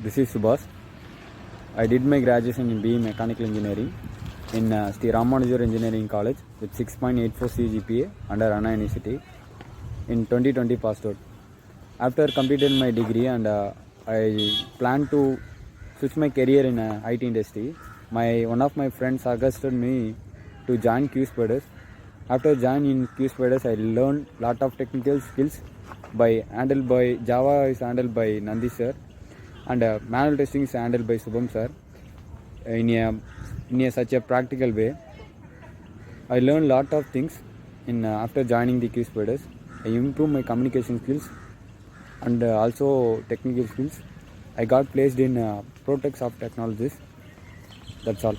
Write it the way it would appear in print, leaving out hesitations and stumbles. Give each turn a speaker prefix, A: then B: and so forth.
A: This is Subash. I did my graduation in BE Mechanical Engineering in Sri Ramanujar Engineering College with 6.84 CGPA under Anna University in 2020 passed out. After completed my degree and I plan to switch my career in IT industry, one of my friends suggested me to join QSpiders. After joining QSpiders, I learned lot of technical skills handled by Java is handled by Nandi sir, and manual testing is handled by Subham sir in such a practical way. I learned lot of things after joining the QSpiders. I improved my communication skills and also technical skills. I got placed in Protex of Technologies. That's all.